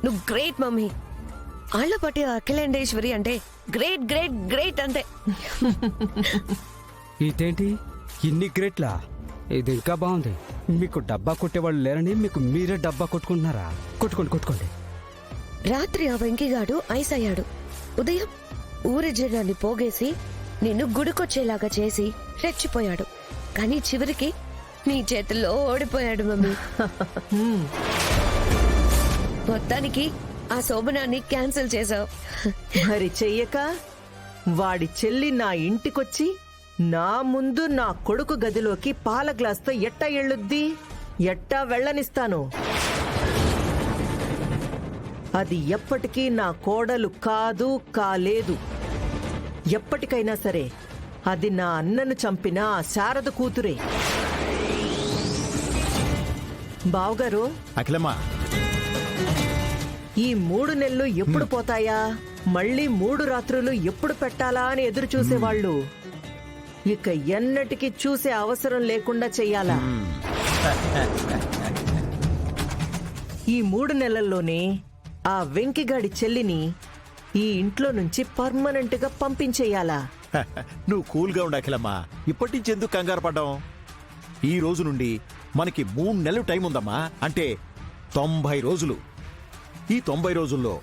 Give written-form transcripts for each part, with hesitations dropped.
నువ్వు great mummy. ఆళ్లపాటి అఖిలేండేశ్వరి అంటే great great great అంతే. ఇదేంటి ఇన్ని గ్రేట్లా? ఇది ఇంకా బాగుంది. మీకు డబ్బా కొట్టేవాళ్ళు లేరని మీకు మీరే డబ్బా కొట్టుకుంటున్నారా? కొట్టుకోండి కొట్టుకోండి. రాత్రి ఆ వెంకిగాడు ఐస్ అయ్యాడు. ఉదయం ఊరి జనాన్ని పోగేసి నిన్ను గుడికొచ్చేలాగా చేసి రెచ్చిపోయాడు. కానీ చివరికి నీ చేతుల్లో ఓడిపోయాడు మమ్మీ. మొత్తానికి ఆ శోభనాన్ని క్యాన్సిల్ చేశావు. మరి చెయ్యక వాడి చెల్లి నా ఇంటికొచ్చి నా ముందు నా కొడుకు గదిలోకి పాల గ్లాస్తో ఎట్టా ఎళ్ళుద్ది? ఎట్టా వెళ్ళనిస్తాను? అది ఎప్పటికీ నా కోడలు కాదు, కాలేదు. ఎప్పటికైనా సరే అది నా అన్నను చంపిన ఆ శారద కూతురే. బావగారు, అఖిలమ్మా, ఈ 3 నెలలు ఎప్పుడు పోతాయా, మళ్ళీ 3 రాత్రులు ఎప్పుడు పెట్టాలా అని ఎదురు చూసేవాళ్ళు ఇక ఎన్నటికి చూసే అవసరం లేకుండా చెయ్యాలా? ఈ 3 నెలల్లోనే ఆ వెంకిగాడి చెల్లిని ఈ ఇంట్లో నుంచి పర్మనెంట్ గా పంపించేయాలా? నువ్వు కూల్గా ఉండు అఖిలమ్మా. ఇప్పటి నుంచి ఎందుకు కంగారు పడ్డాం? ఈ రోజు నుండి మనకి 3 నెలలు టైం ఉందమ్మా. అంటే 90 రోజులు. ఈ 90 రోజుల్లో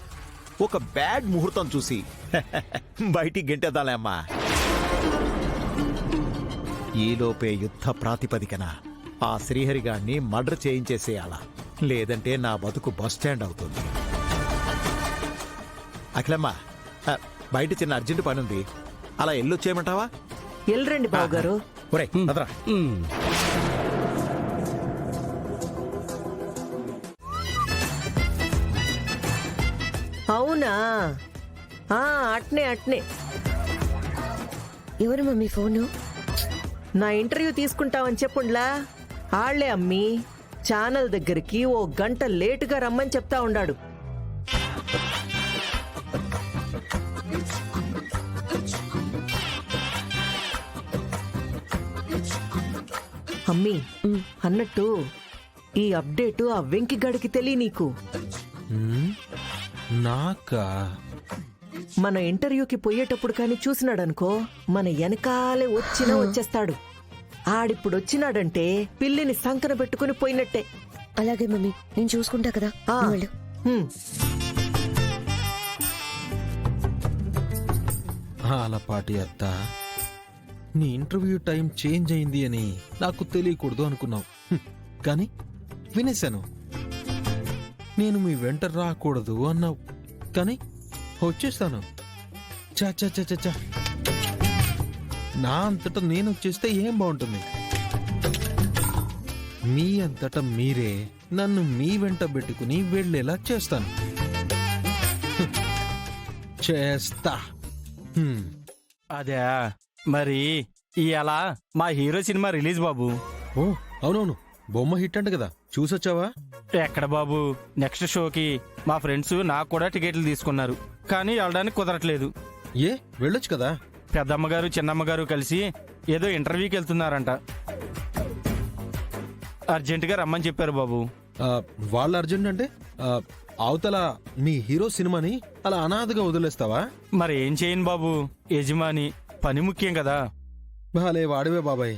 ఒక బ్యాడ్ ముహూర్తం చూసి బయటికి గెంటేద్దాలే అమ్మా. ఈలోపే యుద్ధ ప్రాతిపదికన ఆ శ్రీహరిగాడిని మర్డర్ చేయించేసేయాలా, లేదంటే నా బతుకు బస్టాండ్ అవుతుంది. అఖిలమ్మా, బయట చిన్న అర్జెంట్ పని ఉంది, అలా ఎల్లొచ్చేయమంటావా? ఎల్రండి బావగారు. ఒరేయ్, పదరా. అవునా? అట్నే అట్నే. ఎవరు మమ్మీ ఫోను? నా ఇంటర్వ్యూ తీసుకుంటావని చెప్పుండ్లా ఆళ్లే అమ్మి ఛానల్ దగ్గరికి 1 గంట లేటుగా రమ్మని చెప్తా ఉండాడు. అమ్మి, అన్నట్టు ఈ అప్డేటు ఆ వెంకిగాడికి తెలియ నీకు. నాకా? మన ఇంటర్వ్యూకి పోయేటప్పుడు కానీ చూసినాడనుకో, మన వెనకాలే వచ్చేస్తాడు. ఆడిప్పుడు వచ్చినాడంటే పిల్లిని సంకన పెట్టుకుని పోయినట్టే. అలాగే మమ్మీ, నేను చూసుకుంటా కదా. నువ్వు వెళ్ళు. ఆలపాటి అత్త, నీ ఇంటర్వ్యూ టైం చేంజ్ అయింది అని నాకు తెలియకూడదు అనుకున్నావు. కానీ వినేశాను. నేను మీ వెంట రాకూడదు అన్నావు, కానీ వచ్చేస్తాను. చా చా చా చా, నా అంతటా నేను వచ్చేస్తే ఏం బాగుంటుంది? మీ అంతటా మీరే నన్ను మీ వెంట పెట్టుకుని వెళ్ళేలా చేస్తాను. చేస్తా. అదే మరి ఇవాళ మా హీరో సినిమా రిలీజ్ బాబు. ఓ అవునవును, బొమ్మ హిట్ అంట కదా, చూసొచ్చావా? ఎక్కడ బాబు, నెక్స్ట్ షోకి మా ఫ్రెండ్స్ నాకు కూడా టికెట్లు తీసుకున్నారు, కానీ వెళ్ళడానికి కుదరట్లేదు. ఏ వెళ్ళొచ్చు కదా. పెద్దమ్మగారు చిన్నమ్మగారు కలిసి ఏదో ఇంటర్వ్యూకి వెళ్తున్నారంట. అర్జెంటుగా రమ్మని చెప్పారు బాబు. వాళ్ళ అర్జెంట్ అంటే అవతల మీ హీరో సినిమాని అలా అనాథగా వదిలేస్తావా? మరి ఏం చేయను బాబు, యజమాని పని ముఖ్యం కదా. భలే వాడివే బాబాయ్.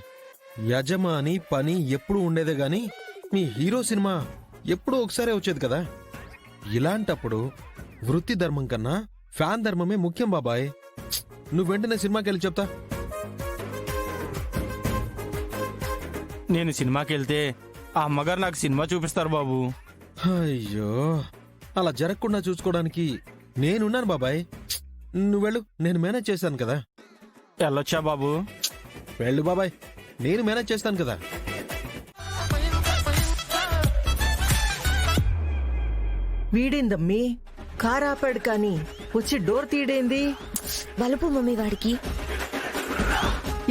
యజమాని పని ఎప్పుడు ఉండేదే గాని మీ హీరో సినిమా ఎప్పుడూ ఒకసారే వచ్చేది కదా. ఇలాంటప్పుడు వృత్తి ధర్మం కన్నా ఫ్యాన్ ధర్మమే ముఖ్యం బాబాయ్. నువ్వు వెంటనే సినిమాకి వెళ్ళి చెప్తా. నేను సినిమాకి వెళ్తే ఆ అమ్మగారు నాకు సినిమా చూపిస్తారు బాబు. అయ్యో, అలా జరగకుండా చూసుకోవడానికి నేనున్నాను బాబాయ్. నువ్వు వెళ్ళు, నేను మేనేజ్ చేస్తాను కదా. వెళ్ళొచ్చా బాబు? వెళ్ళు బాబాయ్, నేను మేనేజ్ చేస్తాను కదా. వీడేందమ్మీ కారాపాడు కానీ వచ్చి డోర్ తీయడేంది? బలుపు మమ్మీ వాడికి.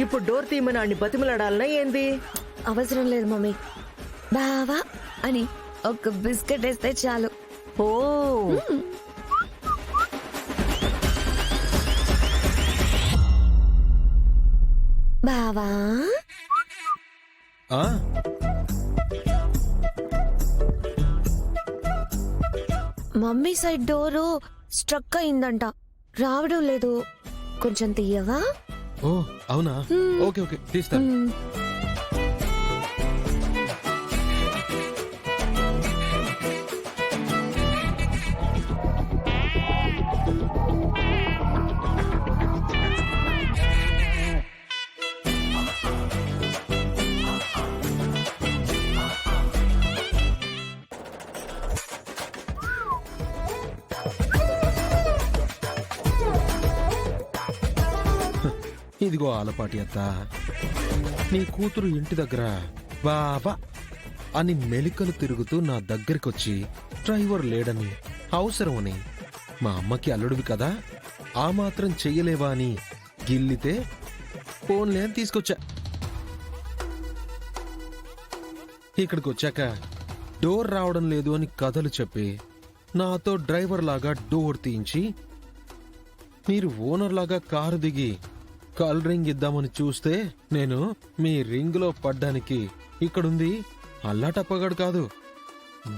ఇప్పుడు డోర్ తీయమని ఆడిని బతిమలాడాలనా ఏంది? అవసరం లేదు మమ్మీ. బావా అని ఒక బిస్కెట్ వేస్తే చాలు. ఓ బావా ఆ మమ్మీ సైడ్ డోరు స్ట్రక్ అయిందంట, రావడం లేదు. కొంచెం తీయవా? ఓ అవునా, ఓకే ఓకే తీస్తాను. మ్మ్. ఇదిగో ఆలపాటి అత్త, నీ కూతురు ఇంటి దగ్గర బాబా అని మెలికలు తిరుగుతూ నా దగ్గరికొచ్చి డ్రైవర్ లేడని, అవసరమని, మా అమ్మకి అల్లుడివి కదా ఆ మాత్రం చెయ్యలేవా అని గిల్లితే ఫోన్లే అని తీసుకొచ్చా. ఇక్కడికి వచ్చాక డోర్ రావడం లేదు అని కథలు చెప్పి నాతో డ్రైవర్ లాగా డోర్ తీయించి మీరు ఓనర్ లాగా కారు దిగి కాల్ రింగ్ ఇద్దామని చూస్తే నేను మీ రింగులో పడ్డానికి ఇక్కడుంది అల్లాటప్పగాడు కాదు,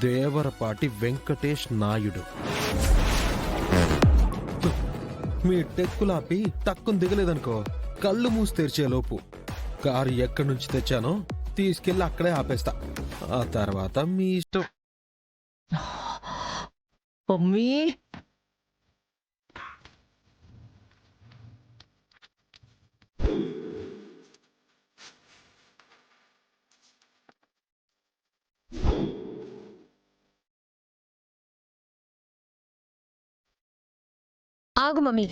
దేవరపాటి వెంకటేష్ నాయుడు. మీ టెక్కులాపి టక్కుని దిగలేదనుకో, కళ్ళు మూసి తెరిచేలోపు కారు ఎక్కడి నుంచి తెచ్చానో తీసుకెళ్లి అక్కడే ఆపేస్తా. ఆ తర్వాత మీ ఇష్టం. మమ్మీ ఆగు మమ్మీ.